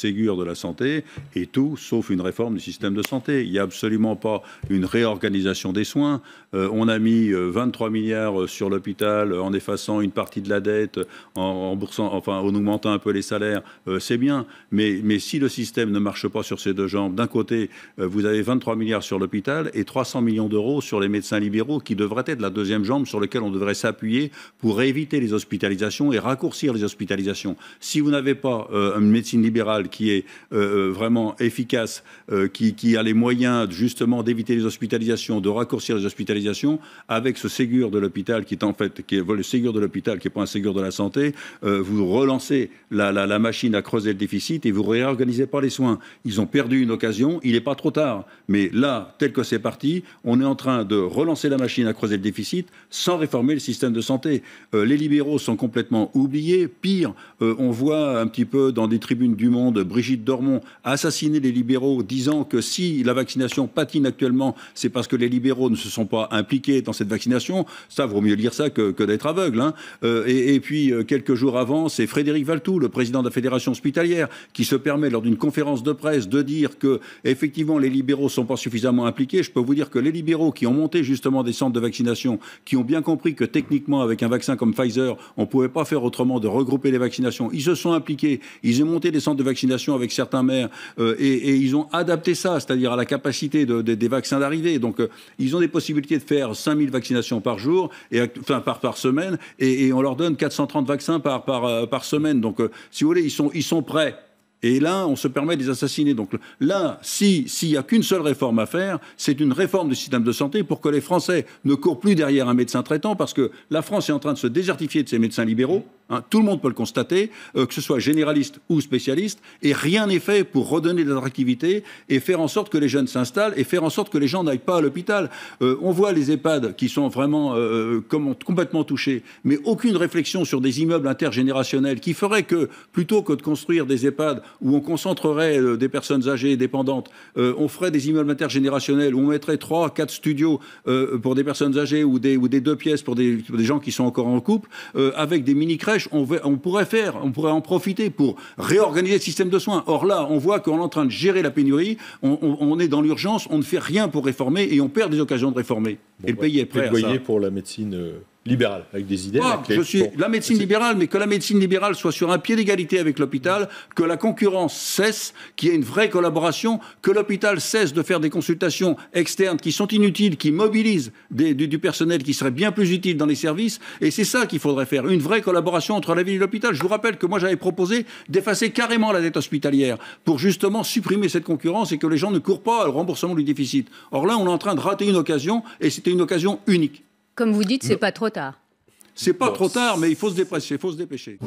Ségur de la santé est tout sauf une réforme du système de santé. Il n'y a absolument pas une réorganisation des soins. On a mis 23 milliards sur l'hôpital en effaçant une partie de la dette, en augmentant un peu les salaires. C'est bien, mais si le système ne marche pas sur ses deux jambes, d'un côté, vous avez 23 milliards sur l'hôpital et 300 millions d'euros sur les médecins libéraux qui devraient être la deuxième jambe sur laquelle on devrait s'appuyer pour éviter les hospitalisations et raccourcir les hospitalisations. Si vous n'avez pas une médecine libérale qui est vraiment efficace, qui a les moyens justement d'éviter les hospitalisations, de raccourcir les hospitalisations, avec ce Ségur de l'hôpital qui est en fait le Ségur de l'hôpital qui n'est pas un Ségur de la santé, vous relancez la machine à creuser le déficit et vous ne réorganisez pas les soins. Ils ont perdu une occasion, il n'est pas trop tard. Mais là, tel que c'est parti, on est en train de relancer la machine à creuser le déficit sans réformer le système de santé. Les libéraux sont complètement oubliés. Pire, on voit un petit peu dans des tribunes du Monde Brigitte Dormont assassiner les libéraux, disant que si la vaccination patine actuellement, c'est parce que les libéraux ne se sont pas impliqués dans cette vaccination. Ça, vaut mieux lire ça que d'être aveugle. Hein. Et puis, quelques jours avant, c'est Frédéric Valtou, le président de la Fédération hospitalière, qui se permet, lors d'une conférence de presse, de dire que, effectivement, les libéraux ne sont pas suffisamment impliqués. Je peux vous dire que les libéraux qui ont monté justement des centres de vaccination, qui ont bien compris que techniquement, avec un vaccin comme Pfizer, on ne pouvait pas faire autrement de regrouper les vaccinations, ils se sont impliqués, ils ont monté des centres de vaccination avec certains maires et ils ont adapté ça, c'est-à-dire à la capacité des vaccins d'arriver. Donc, ils ont des possibilités de faire 5000 vaccinations par jour, par semaine, et on leur donne 430 vaccins par semaine. Donc, si vous voulez, ils sont prêts. Et là, on se permet de les assassiner. Donc là, s'il n'y a qu'une seule réforme à faire, c'est une réforme du système de santé pour que les Français ne courent plus derrière un médecin traitant, parce que la France est en train de se désertifier de ses médecins libéraux. Hein, tout le monde peut le constater, que ce soit généraliste ou spécialiste, et rien n'est fait pour redonner de l'attractivité et faire en sorte que les jeunes s'installent et faire en sorte que les gens n'aillent pas à l'hôpital. On voit les EHPAD qui sont vraiment complètement touchés, mais aucune réflexion sur des immeubles intergénérationnels qui ferait que, plutôt que de construire des EHPAD où on concentrerait des personnes âgées et dépendantes, on ferait des immeubles intergénérationnels où on mettrait 3 à 4 studios pour des personnes âgées ou des 2 pièces pour des gens qui sont encore en couple, avec des mini-crèches. On pourrait en profiter pour réorganiser le système de soins. Or là, on voit qu'on est en train de gérer la pénurie, on est dans l'urgence, on ne fait rien pour réformer et on perd des occasions de réformer. Et le pays est prêt à ça. Pour la médecine libérale, avec des idées. La médecine libérale, mais que la médecine libérale soit sur un pied d'égalité avec l'hôpital, que la concurrence cesse, qu'il y ait une vraie collaboration, que l'hôpital cesse de faire des consultations externes qui sont inutiles, qui mobilisent du personnel qui serait bien plus utile dans les services. Et c'est ça qu'il faudrait faire, une vraie collaboration entre la ville et l'hôpital. Je vous rappelle que moi j'avais proposé d'effacer carrément la dette hospitalière pour justement supprimer cette concurrence et que les gens ne courent pas au remboursement du déficit. Or là, on est en train de rater une occasion et c'était une occasion unique. Comme vous dites, c'est pas trop tard. C'est pas trop tard, mais il faut se dépêcher.